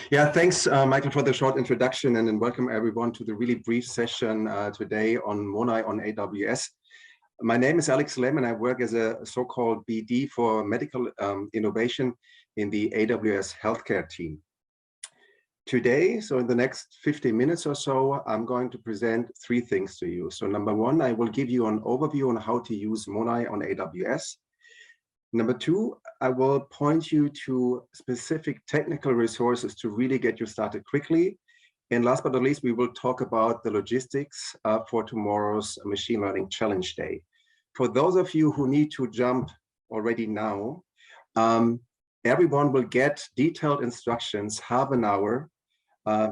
Yeah, thanks, Michael, for the short introduction, and then welcome everyone to the really brief session today on MONAI on AWS. My name is Alex Lemm, and I work as a so-called BD for medical innovation in the AWS healthcare team. Today, so in the next 15 minutes or so, I'm going to present three things to you. So number one, I will give you an overview on how to use MONAI on AWS. Number two, I will point you to specific technical resources to really get you started quickly. And last but not least, we will talk about the logistics for tomorrow's machine learning challenge day. For those of you who need to jump already now, everyone will get detailed instructions half an hour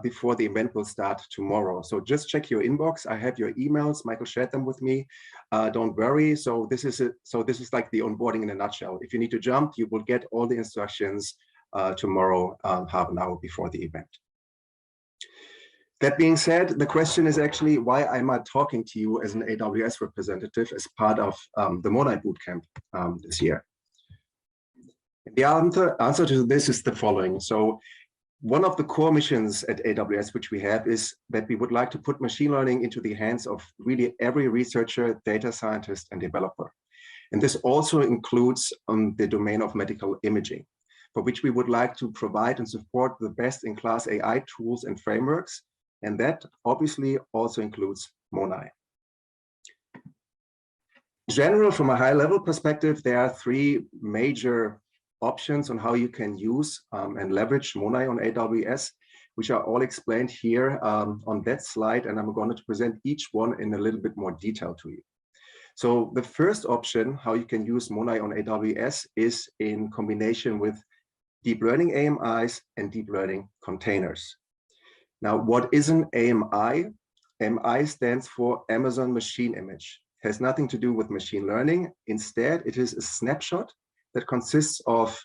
before the event will start tomorrow. So just check your inbox. I have your emails. Michael shared them with me. Don't worry. So this is like the onboarding in a nutshell. If you need to jump, you will get all the instructions tomorrow, half an hour before the event. That being said, the question is actually, why am I talking to you as an AWS representative as part of the MONAI Bootcamp this year? The answer to this is the following. So one of the core missions at AWS, which we have, is that we would like to put machine learning into the hands of really every researcher, data scientist, and developer. And this also includes the domain of medical imaging, for which we would like to provide and support the best-in-class AI tools and frameworks. And that obviously also includes MONAI. In general, from a high-level perspective, there are three major options on how you can use and leverage MONAI on AWS, which are all explained here on that slide, and I'm going to present each one in a little bit more detail to you. So the first option, how you can use MONAI on AWS, is in combination with deep learning AMIs and deep learning containers. Now, what is an AMI? AMI stands for Amazon Machine Image. It has nothing to do with machine learning. Instead, it is a snapshot that consists of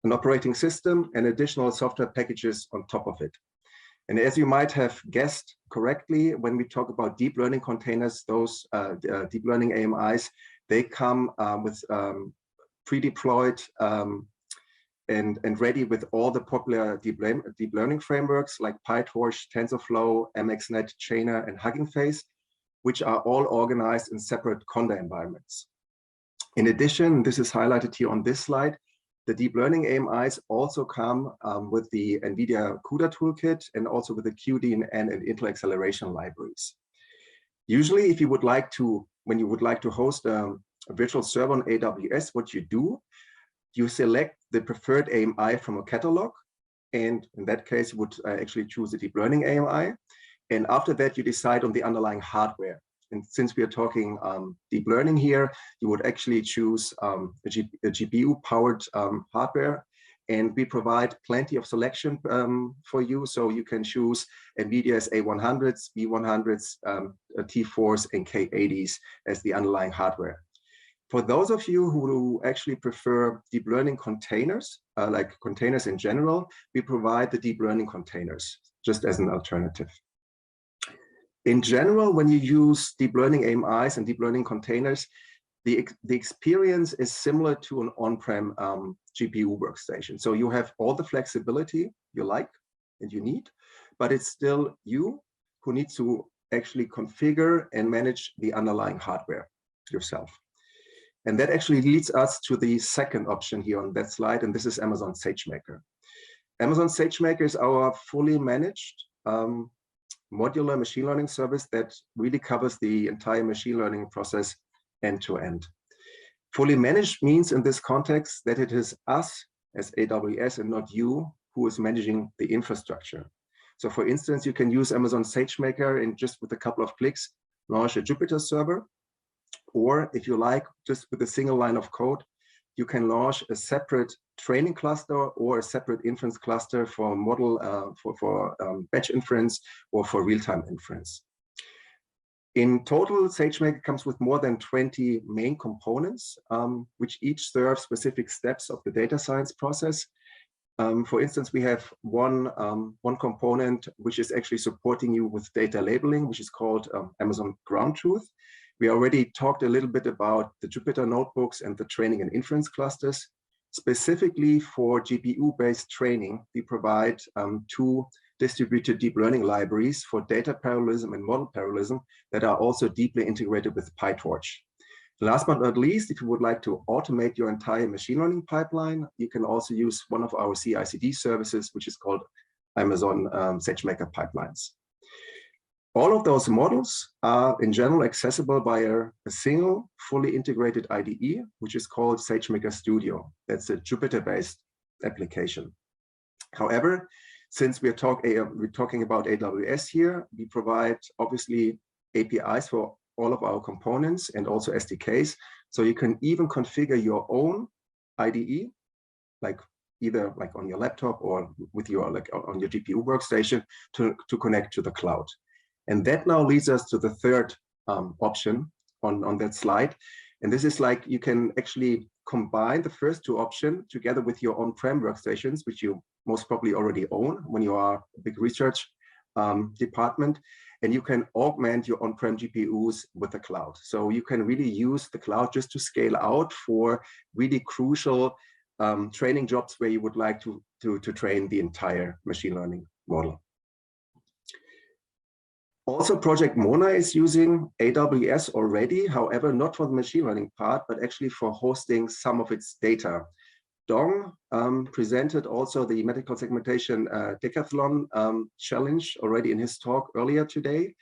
an operating system and additional software packages on top of it. And as you might have guessed correctly, when we talk about deep learning containers, those deep learning AMIs, they come with pre-deployed and ready with all the popular deep learning frameworks like PyTorch, TensorFlow, MXNet, Chainer, and Hugging Face, which are all organized in separate Conda environments. In addition, this is highlighted here on this slide, the deep learning AMIs also come with the NVIDIA CUDA toolkit and also with the QDNN and Intel acceleration libraries. Usually, if you would like to, when you would like to host a virtual server on AWS, what you do, you select the preferred AMI from a catalog. And in that case, you would actually choose the deep learning AMI. And after that, you decide on the underlying hardware. And since we are talking deep learning here, you would actually choose a GPU-powered hardware. And we provide plenty of selection for you. So you can choose NVIDIA's A100s, B100s, T4s, and K80s as the underlying hardware. For those of you who actually prefer deep learning containers, like containers in general, we provide the deep learning containers just as an alternative. In general, when you use deep learning AMIs and deep learning containers, the experience is similar to an on-prem GPU workstation. So you have all the flexibility you like and you need, but it's still you who needs to actually configure and manage the underlying hardware yourself. And that actually leads us to the second option here on that slide, and this is Amazon SageMaker. Amazon SageMaker is our fully managed modular machine learning service that really covers the entire machine learning process end to end. Fully managed means in this context that it is us as AWS and not you who is managing the infrastructure. So for instance, you can use Amazon SageMaker and just with a couple of clicks, launch a Jupyter server. Or if you like, just with a single line of code, you can launch a separate training cluster or a separate inference cluster for model, for batch inference or for real-time inference. In total, SageMaker comes with more than 20 main components, which each serve specific steps of the data science process. For instance, we have one component which is actually supporting you with data labeling, which is called Amazon Ground Truth. We already talked a little bit about the Jupyter notebooks and the training and inference clusters. Specifically for GPU-based training, we provide two distributed deep learning libraries for data parallelism and model parallelism that are also deeply integrated with PyTorch. Last but not least, if you would like to automate your entire machine learning pipeline, you can also use one of our CI/CD services, which is called Amazon SageMaker Pipelines. All of those models are in general accessible via a single fully integrated IDE, which is called SageMaker Studio. That's a Jupyter-based application. However, since we're talking about AWS here, we provide obviously APIs for all of our components and also SDKs. So you can even configure your own IDE, like either like on your laptop or with your on your GPU workstation to connect to the cloud. And that now leads us to the third option on that slide. And this is like you can actually combine the first two options together with your on-prem workstations, which you most probably already own when you are a big research department. And you can augment your on-prem GPUs with the cloud. So you can really use the cloud just to scale out for really crucial training jobs where you would like to train the entire machine learning model. Also, Project MONAI is using AWS already, however, not for the machine learning part, but actually for hosting some of its data. Dong presented also the medical segmentation decathlon challenge already in his talk earlier today.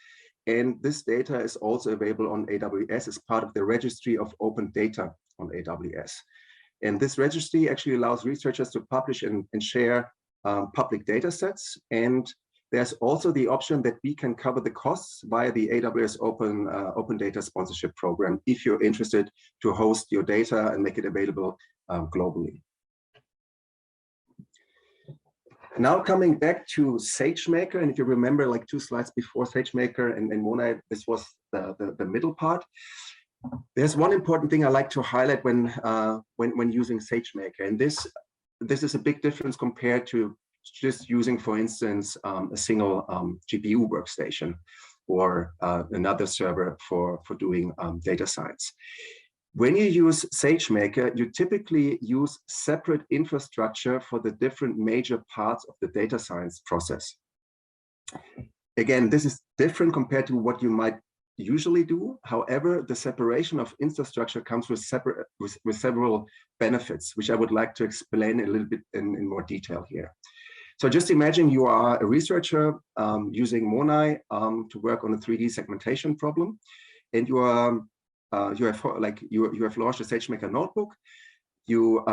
And this data is also available on AWS as part of the registry of open data on AWS. And this registry actually allows researchers to publish and share public data sets. And there's also the option that we can cover the costs via the AWS Open Data Sponsorship Program if you're interested to host your data and make it available globally. Now coming back to SageMaker, and if you remember like 2 slides before SageMaker and MONAI, this was the middle part. There's one important thing I like to highlight when using SageMaker, and this is a big difference compared to just using, for instance, a single GPU workstation or another server for doing data science. When you use SageMaker, you typically use separate infrastructure for the different major parts of the data science process. Again, this is different compared to what you might usually do. However, the separation of infrastructure comes with several benefits, which I would like to explain a little bit in more detail here. So just imagine you are a researcher using MONAI to work on a 3D segmentation problem, and you have launched a SageMaker notebook. You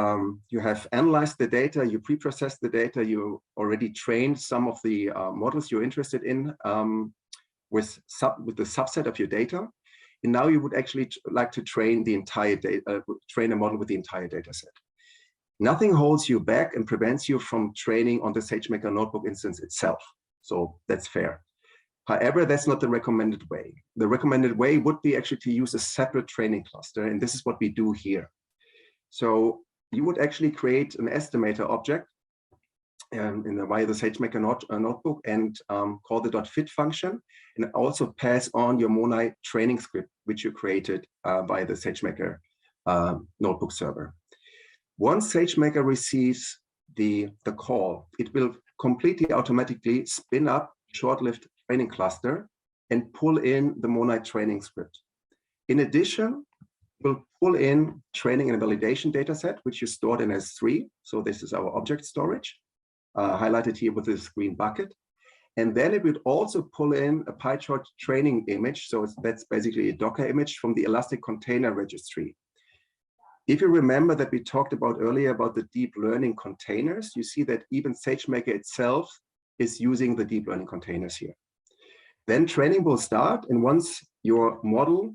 have analyzed the data, you pre-processed the data, you already trained some of the models you're interested in with the subset of your data, and now you would actually like to train the entire train a model with the entire data set. Nothing holds you back and prevents you from training on the SageMaker notebook instance itself. So that's fair. However, that's not the recommended way. The recommended way would be actually to use a separate training cluster, and this is what we do here. So you would actually create an estimator object via the SageMaker notebook and call the .fit function, and also pass on your MONAI training script, which you created via the SageMaker notebook server. Once SageMaker receives the call, it will completely automatically spin up short-lived training cluster and pull in the MONAI training script. In addition, we'll pull in training and validation data set, which you stored in S3. So this is our object storage, highlighted here with this green bucket. And then it would also pull in a PyTorch training image. So that's basically a Docker image from the Elastic Container Registry. If you remember that we talked about earlier about the deep learning containers, you see that even SageMaker itself is using the deep learning containers here. Then training will start, and once your model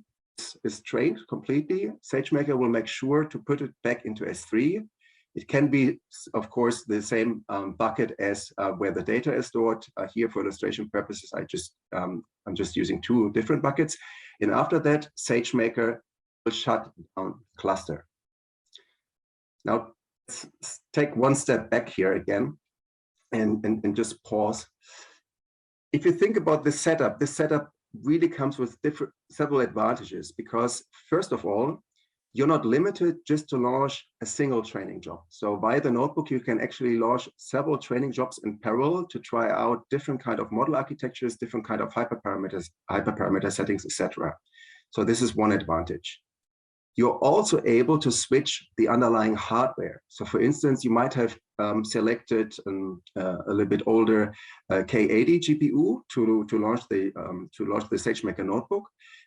is trained completely, SageMaker will make sure to put it back into S3. It can be, of course, the same bucket as where the data is stored. Here, for illustration purposes, I'm just using 2 different buckets. And after that, SageMaker will shut down cluster. Now, let's take one step back here again and just pause. If you think about this setup really comes with several advantages, because first of all, you're not limited just to launch a single training job. So via the notebook, you can actually launch several training jobs in parallel to try out different kind of model architectures, different kind of hyperparameter settings, etc. So this is one advantage. You're also able to switch the underlying hardware. So for instance, you might have selected a little bit older K80 GPU to launch the SageMaker notebook.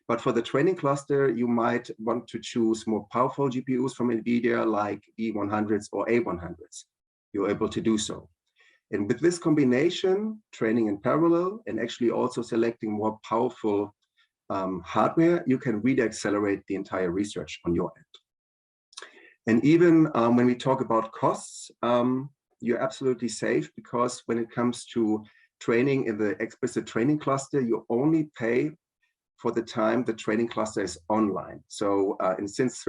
But for the training cluster, you might want to choose more powerful GPUs from NVIDIA like B100s or A100s. You're able to do so. And with this combination, training in parallel and actually also selecting more powerful hardware, you can really accelerate the entire research on your end. And even when we talk about costs, you're absolutely safe, because when it comes to training in the explicit training cluster, you only pay for the time the training cluster is online. So and since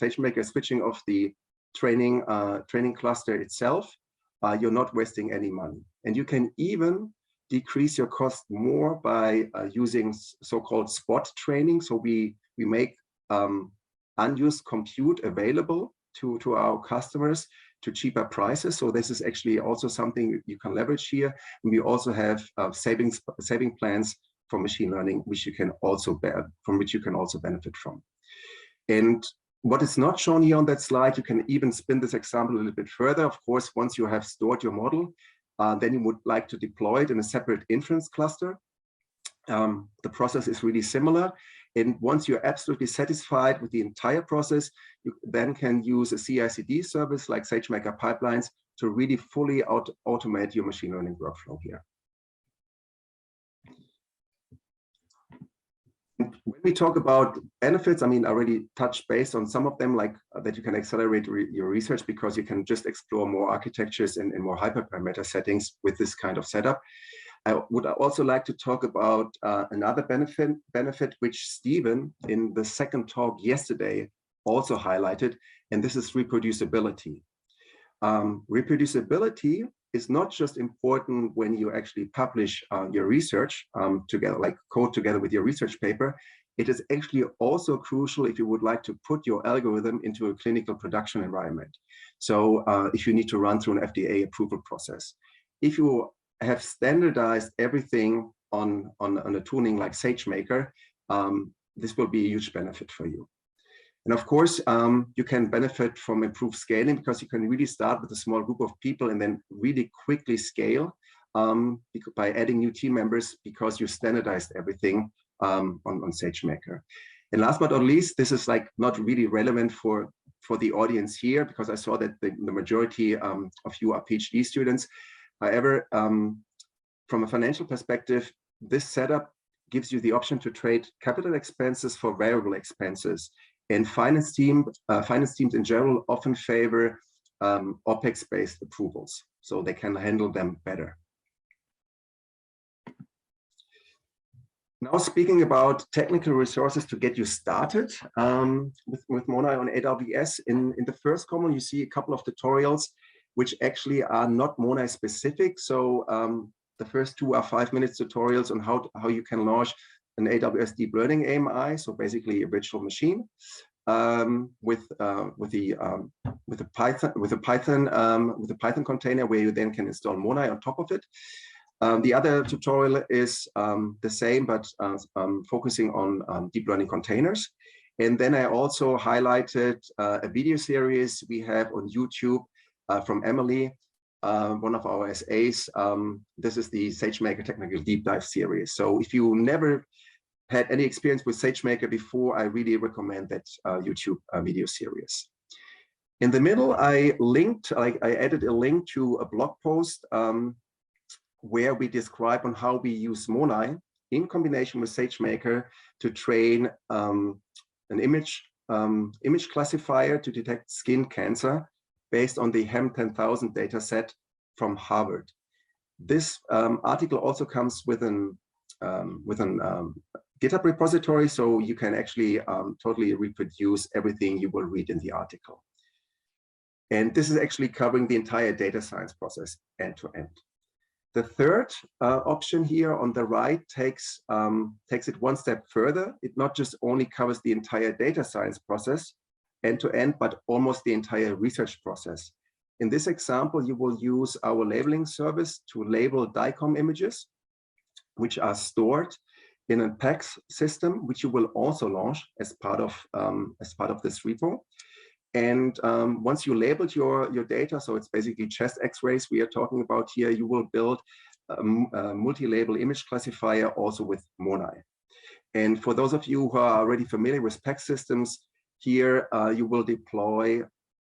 SageMaker is switching off the training cluster itself, you're not wasting any money. And you can even decrease your cost more by using so-called spot training. So we make unused compute available to our customers to cheaper prices. So this is actually also something you can leverage here. And we also have saving plans for machine learning, which you can also benefit from. And what is not shown here on that slide, you can even spin this example a little bit further. Of course, once you have stored your model, then you would like to deploy it in a separate inference cluster. The process is really similar. And once you're absolutely satisfied with the entire process, you then can use a CI/CD service like SageMaker Pipelines to really fully automate your machine learning workflow here. When we talk about benefits, I mean, I already touched base on some of them, like that you can accelerate your research because you can just explore more architectures and more hyperparameter settings with this kind of setup. I would also like to talk about another benefit which Stephen in the second talk yesterday also highlighted, and this is reproducibility. Reproducibility is not just important when you actually publish your research together, like code together with your research paper. It is actually also crucial if you would like to put your algorithm into a clinical production environment. So if you need to run through an FDA approval process. If you have standardized everything on a tooling like SageMaker, this will be a huge benefit for you. And of course, you can benefit from improved scaling because you can really start with a small group of people and then really quickly scale by adding new team members because you standardized everything on SageMaker. And last but not least, this is like not really relevant for the audience here because I saw that the majority of you are PhD students. However, from a financial perspective, this setup gives you the option to trade capital expenses for variable expenses. And finance teams in general often favor OPEX-based approvals, so they can handle them better. Now, speaking about technical resources to get you started with MONAI on AWS, in the first column, you see a couple of tutorials which actually are not MONAI specific. So the first two are 5-minute tutorials on how you can launch an AWS deep learning AMI, so basically a virtual machine with a Python container where you then can install MONAI on top of it. The other tutorial is the same, but focusing on deep learning containers. And then I also highlighted a video series we have on YouTube from Emily, one of our SAs. This is the SageMaker Technical Deep Dive series. So if you never had any experience with SageMaker before, I really recommend that YouTube video series. In the middle, I added a link to a blog post where we describe on how we use MONAI in combination with SageMaker to train an image classifier to detect skin cancer based on the HEM 10,000 data set from Harvard. This article also comes with an GitHub repository, so you can actually totally reproduce everything you will read in the article. And this is actually covering the entire data science process end to end. The third option here on the right takes it one step further. It not just only covers the entire data science process, end-to-end, but almost the entire research process. In this example, you will use our labeling service to label DICOM images, which are stored in a PACS system, which you will also launch as part of this repo. And once you labeled your data, so it's basically chest X-rays we are talking about here, you will build a multi-label image classifier also with MONAI. And for those of you who are already familiar with PACS systems, here you will deploy,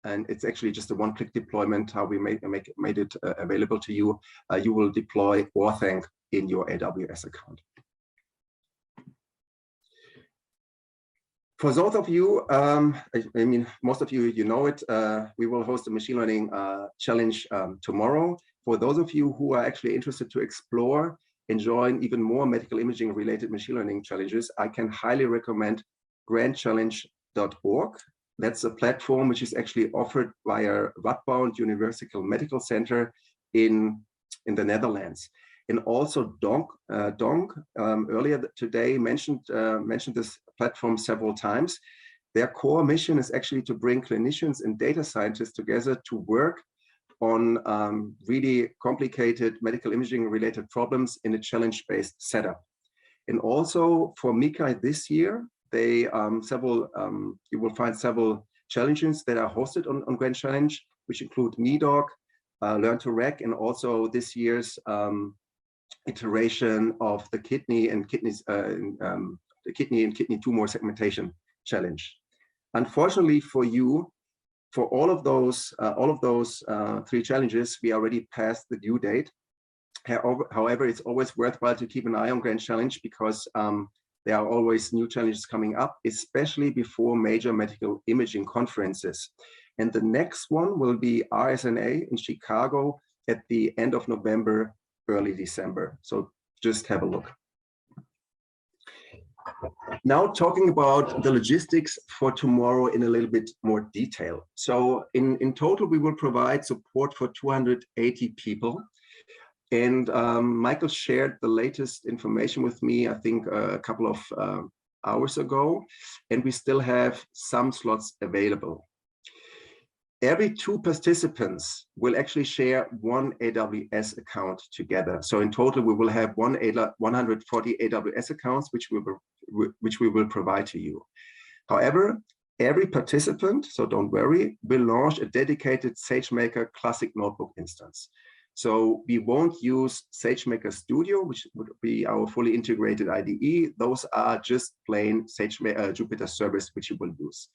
and it's actually just a one-click deployment, how we made it available to you. You will deploy Orthanc in your AWS account. For those of you, I mean, most of you, you know it, we will host a machine learning challenge tomorrow. For those of you who are actually interested to explore and join even more medical imaging related machine learning challenges, I can highly recommend grandchallenge.org. That's a platform which is actually offered via Radboud University Medical Center in the Netherlands. And also Donk earlier today mentioned this platform several times. Their core mission is actually to bring clinicians and data scientists together to work on really complicated medical imaging related problems in a challenge-based setup. And also for MICAI this year, they you will find several challenges that are hosted on Grand Challenge, which include MEDOC, Learn to Rec, and also this year's iteration of the kidney and kidney tumor segmentation challenge. Unfortunately for you, for all of those 3 challenges, we already passed the due date. However, it's always worthwhile to keep an eye on Grand Challenge because there are always new challenges coming up, especially before major medical imaging conferences. And the next one will be RSNA in Chicago at the end of November, early December. So just have a look. Now talking about the logistics for tomorrow in a little bit more detail. So in total, we will provide support for 280 people. And Michael shared the latest information with me, I think a couple of hours ago, and we still have some slots available. Every 2 participants will actually share one AWS account together. So in total, we will have 140 AWS accounts, which we will provide to you. However, every participant, so don't worry, will launch a dedicated SageMaker Classic Notebook instance. So we won't use SageMaker Studio, which would be our fully integrated IDE. Those are just plain SageMaker Jupyter service, which you will use.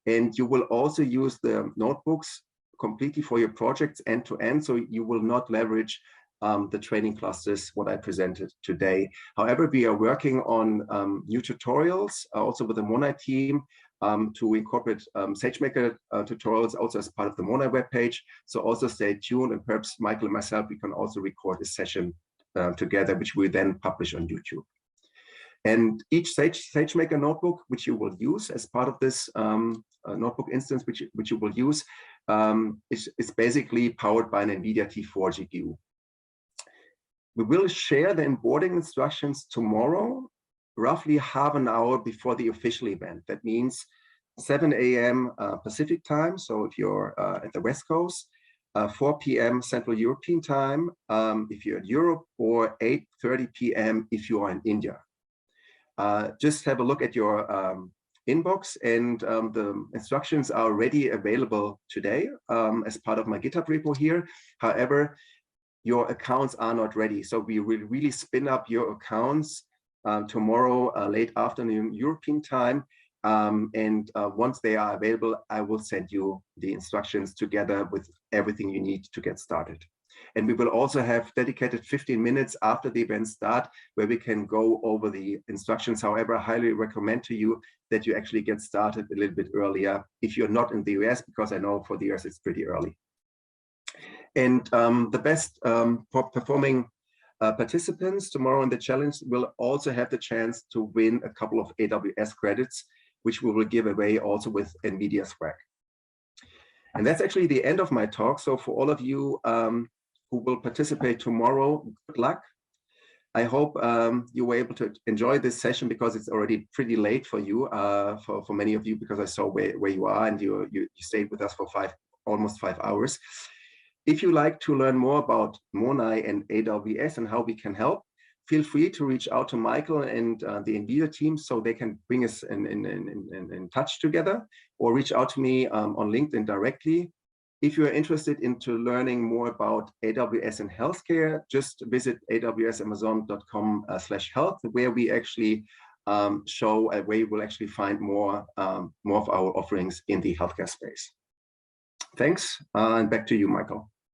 And you will also use the notebooks completely for your projects end to end. So you will not leverage the training clusters, what I presented today. However, we are working on new tutorials, also with the MONAI team, to incorporate SageMaker tutorials also as part of the MONAI webpage. So also stay tuned, and perhaps Michael and myself, we can also record a session together, which we then publish on YouTube. And each SageMaker notebook, which you will use as part of this notebook instance, which you will use, is basically powered by an NVIDIA T4 GPU. We will share the onboarding instructions tomorrow, roughly half an hour before the official event. That means 7 a.m. Pacific time, so if you're at the West Coast, 4 p.m. Central European time if you're in Europe, or 8:30 p.m. if you are in India. Just have a look at your inbox, and the instructions are already available today as part of my GitHub repo here. However, your accounts are not ready. So we will really spin up your accounts tomorrow, late afternoon European time. Once they are available, I will send you the instructions together with everything you need to get started. And we will also have dedicated 15 minutes after the event start where we can go over the instructions. However, I highly recommend to you that you actually get started a little bit earlier if you're not in the US, because I know for the US it's pretty early. And the best performing participants tomorrow in the challenge will also have the chance to win a couple of AWS credits, which we will give away also with NVIDIA swag. And that's actually the end of my talk. So for all of you who will participate tomorrow, good luck. I hope you were able to enjoy this session, because it's already pretty late for you, for many of you, because I saw where you are, and you stayed with us for almost 5 hours. If you like to learn more about MONAI and AWS and how we can help, feel free to reach out to Michael and the NVIDIA team, so they can bring us in touch together, or reach out to me on LinkedIn directly. If you're interested into learning more about AWS and healthcare, just visit awsamazon.com/health, where we actually show where you will actually find more of our offerings in the healthcare space. Thanks, and back to you, Michael.